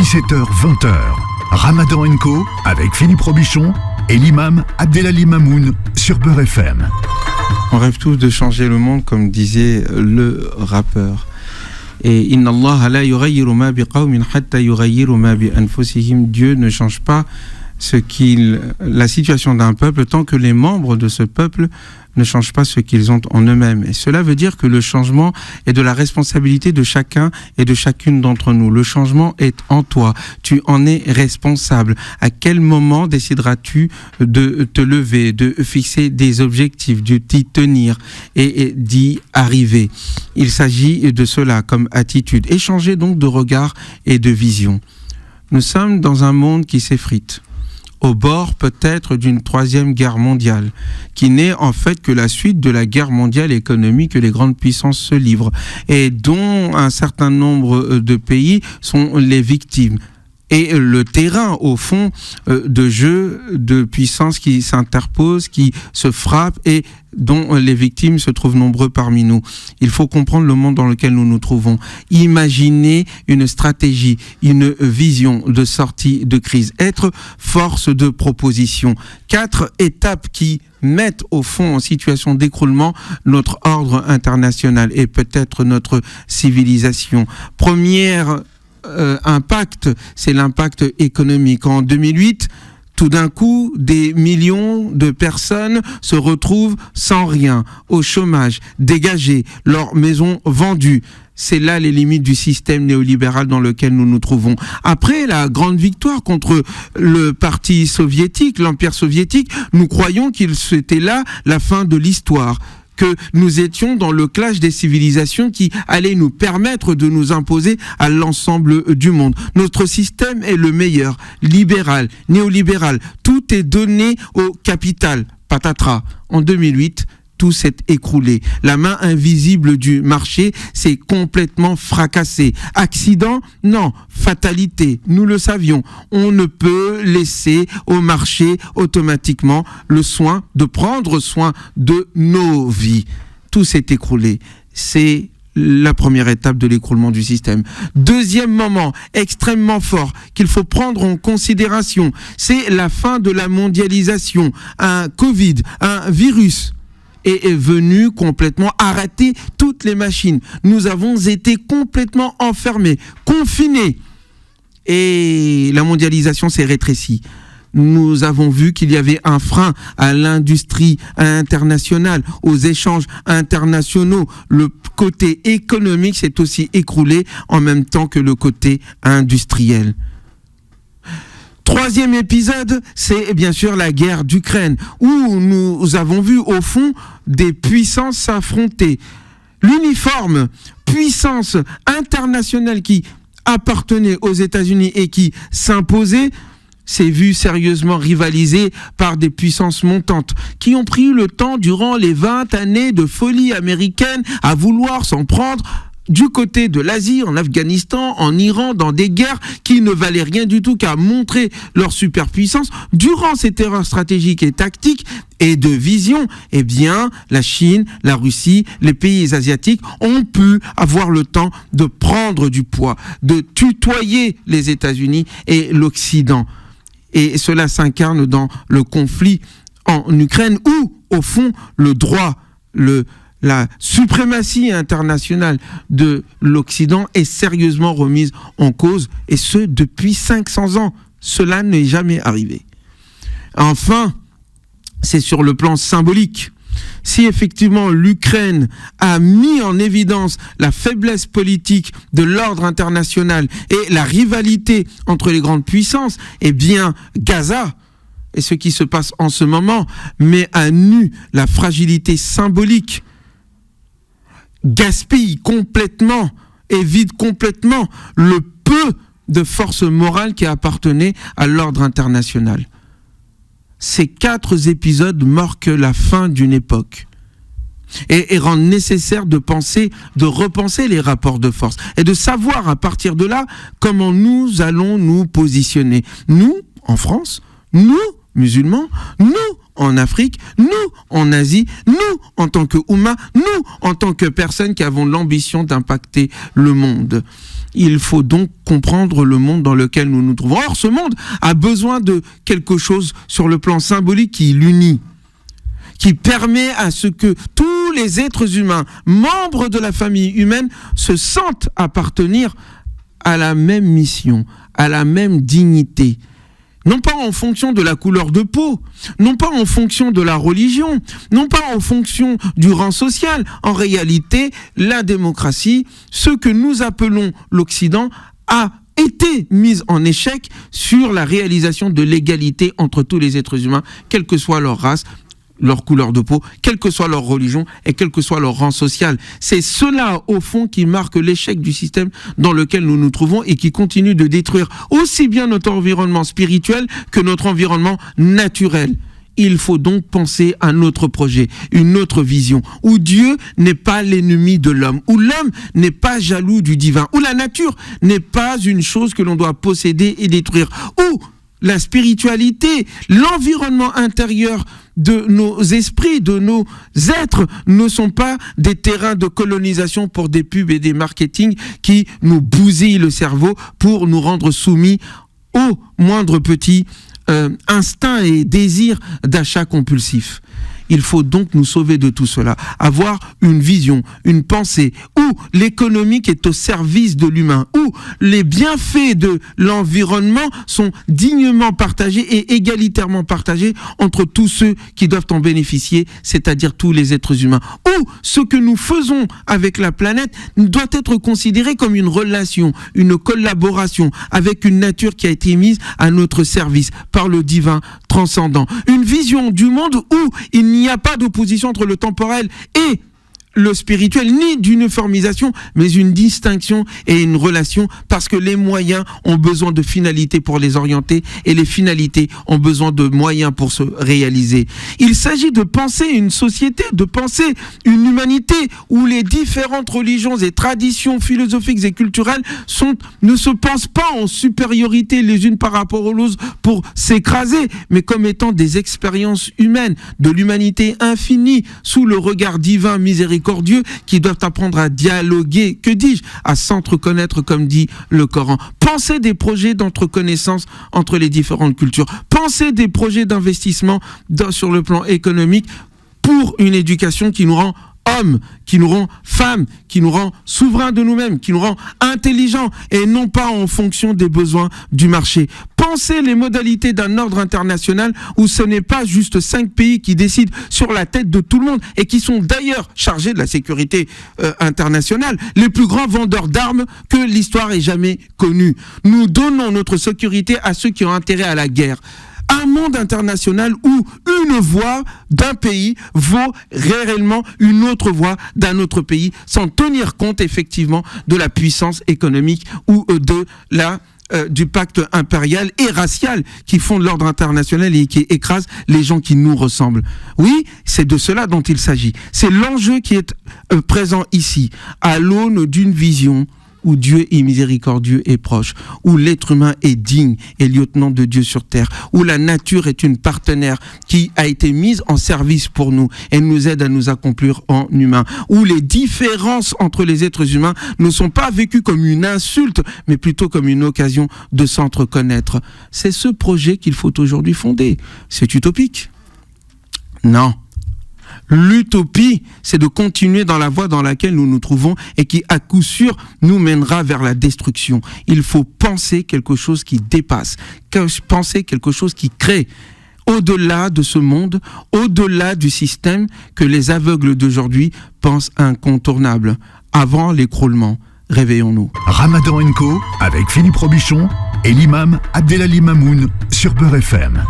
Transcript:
17h-20h, Ramadan & Co avec Philippe Robichon et l'imam Abdelali Mamoun sur Beurre FM. On rêve tous de changer le monde, comme disait le rappeur. Et Inna Allah la yughayyiru ma biqawmin hatta yughayyiru ma bi anfusihim. Dieu ne change pas la situation d'un peuple tant que les membres de ce peuple ne changent pas ce qu'ils ont en eux-mêmes. Et cela veut dire que le changement est de la responsabilité de chacun et de chacune d'entre nous. Le changement est en toi. Tu en es responsable. À quel moment décideras-tu de te lever, de fixer des objectifs, de t'y tenir et d'y arriver? Il s'agit de cela comme attitude. Échanger donc de regard et de vision. Nous sommes dans un monde qui s'effrite, au bord peut-être d'une 3e guerre mondiale, qui n'est en fait que la suite de la guerre mondiale économique que les grandes puissances se livrent, et dont un certain nombre de pays sont les victimes. Et le terrain, au fond, de jeu de puissances qui s'interposent, qui se frappent et dont les victimes se trouvent nombreux parmi nous. Il faut comprendre le monde dans lequel nous nous trouvons. Imaginez une stratégie, une vision de sortie de crise. Être force de proposition. 4 étapes qui mettent au fond en situation d'écroulement notre ordre international et peut-être notre civilisation. Première impact, c'est l'impact économique. En 2008, tout d'un coup, des millions de personnes se retrouvent sans rien, au chômage, dégagées, leurs maisons vendues. C'est là les limites du système néolibéral dans lequel nous nous trouvons. Après la grande victoire contre le parti soviétique, l'Empire soviétique, nous croyons qu'il c'était là la fin de l'histoire, que nous étions dans le clash des civilisations qui allait nous permettre de nous imposer à l'ensemble du monde. Notre système est le meilleur, libéral, néolibéral. Tout est donné au capital. Patatras. En 2008, tout s'est écroulé. La main invisible du marché s'est complètement fracassée. Accident? Non. Fatalité. Nous le savions. On ne peut laisser au marché automatiquement le soin de prendre soin de nos vies. Tout s'est écroulé. C'est la première étape de l'écroulement du système. Deuxième moment extrêmement fort qu'il faut prendre en considération, c'est la fin de la mondialisation. Un Covid, un virus est venu complètement arrêter toutes les machines. Nous avons été complètement enfermés, confinés. Et la mondialisation s'est rétrécie. Nous avons vu qu'il y avait un frein à l'industrie internationale, aux échanges internationaux. Le côté économique s'est aussi écroulé en même temps que le côté industriel. Troisième épisode, c'est bien sûr la guerre d'Ukraine, où nous avons vu au fond des puissances s'affronter. L'uniforme puissance internationale qui appartenait aux États-Unis et qui s'imposait s'est vu sérieusement rivalisé par des puissances montantes qui ont pris le temps durant les 20 années de folie américaine à vouloir s'en prendre du côté de l'Asie, en Afghanistan, en Iran, dans des guerres qui ne valaient rien du tout qu'à montrer leur superpuissance. Durant ces terreurs stratégiques et tactiques et de vision, eh bien, la Chine, la Russie, les pays asiatiques ont pu avoir le temps de prendre du poids, de tutoyer les États-Unis et l'Occident. Et cela s'incarne dans le conflit en Ukraine où, au fond, le droit, la suprématie internationale de l'Occident est sérieusement remise en cause, et ce, depuis 500 ans. Cela n'est jamais arrivé. Enfin, c'est sur le plan symbolique. Si effectivement l'Ukraine a mis en évidence la faiblesse politique de l'ordre international et la rivalité entre les grandes puissances, eh bien Gaza et ce qui se passe en ce moment met à nu la fragilité symbolique, gaspille complètement et vide complètement le peu de force morale qui appartenait à l'ordre international. Ces 4 épisodes marquent la fin d'une époque et rendent nécessaire de repenser les rapports de force et de savoir à partir de là comment nous allons nous positionner. Nous, en France, nous, musulmans, nous, en Afrique, nous, en Asie, nous, en tant que Oumma, nous, en tant que personnes qui avons l'ambition d'impacter le monde. Il faut donc comprendre le monde dans lequel nous nous trouvons. Or, ce monde a besoin de quelque chose sur le plan symbolique qui l'unit, qui permet à ce que tous les êtres humains, membres de la famille humaine, se sentent appartenir à la même mission, à la même dignité. Non pas en fonction de la couleur de peau, non pas en fonction de la religion, non pas en fonction du rang social. En réalité, la démocratie, ce que nous appelons l'Occident, a été mise en échec sur la réalisation de l'égalité entre tous les êtres humains, quelle que soit leur race, leur couleur de peau, quelle que soit leur religion et quel que soit leur rang social. C'est cela, au fond, qui marque l'échec du système dans lequel nous nous trouvons et qui continue de détruire aussi bien notre environnement spirituel que notre environnement naturel. Il faut donc penser à notre projet, une autre vision, où Dieu n'est pas l'ennemi de l'homme, où l'homme n'est pas jaloux du divin, où la nature n'est pas une chose que l'on doit posséder et détruire, où la spiritualité, l'environnement intérieur de nos esprits, de nos êtres, ne sont pas des terrains de colonisation pour des pubs et des marketing qui nous bousillent le cerveau pour nous rendre soumis aux moindres petits instincts et désirs d'achat compulsif. Il faut donc nous sauver de tout cela, avoir une vision, une pensée, où l'économique est au service de l'humain, où les bienfaits de l'environnement sont dignement partagés et égalitairement partagés entre tous ceux qui doivent en bénéficier, c'est-à-dire tous les êtres humains, où ce que nous faisons avec la planète doit être considéré comme une relation, une collaboration avec une nature qui a été mise à notre service par le divin transcendant. Une vision du monde où il n'y a pas d'opposition entre le temporel et le spirituel, ni d'uniformisation, mais une distinction et une relation, parce que les moyens ont besoin de finalités pour les orienter et les finalités ont besoin de moyens pour se réaliser. Il s'agit de penser une société, de penser une humanité où les différentes religions et traditions philosophiques et culturelles ne se pensent pas en supériorité les unes par rapport aux autres pour s'écraser, mais comme étant des expériences humaines de l'humanité infinie sous le regard divin miséricordieux qui doivent apprendre à dialoguer, que dis-je, à s'entreconnaître comme dit le Coran. Pensez des projets d'entreconnaissance entre les différentes cultures. Pensez des projets d'investissement sur le plan économique pour une éducation qui nous rend hommes, qui nous rend femmes, qui nous rend souverains de nous-mêmes, qui nous rend intelligents et non pas en fonction des besoins du marché. Pensez les modalités d'un ordre international où ce n'est pas juste 5 pays qui décident sur la tête de tout le monde et qui sont d'ailleurs chargés de la sécurité internationale, les plus grands vendeurs d'armes que l'histoire ait jamais connus. Nous donnons notre sécurité à ceux qui ont intérêt à la guerre. Un monde international où une voix d'un pays vaut réellement une autre voix d'un autre pays, sans tenir compte effectivement de la puissance économique ou du pacte impérial et racial qui fonde l'ordre international et qui écrase les gens qui nous ressemblent. Oui, c'est de cela dont il s'agit. C'est l'enjeu qui est présent ici, à l'aune d'une vision où Dieu est miséricordieux et proche, où l'être humain est digne et lieutenant de Dieu sur terre, où la nature est une partenaire qui a été mise en service pour nous et nous aide à nous accomplir en humain, où les différences entre les êtres humains ne sont pas vécues comme une insulte, mais plutôt comme une occasion de s'entreconnaître. C'est ce projet qu'il faut aujourd'hui fonder. C'est utopique? Non. L'utopie, c'est de continuer dans la voie dans laquelle nous nous trouvons et qui, à coup sûr, nous mènera vers la destruction. Il faut penser quelque chose qui dépasse, penser quelque chose qui crée, au-delà de ce monde, au-delà du système que les aveugles d'aujourd'hui pensent incontournable. Avant l'écroulement, réveillons-nous. Ramadan & Co avec Philippe Robichon et l'imam Abdelali Mamoun sur Beurre FM.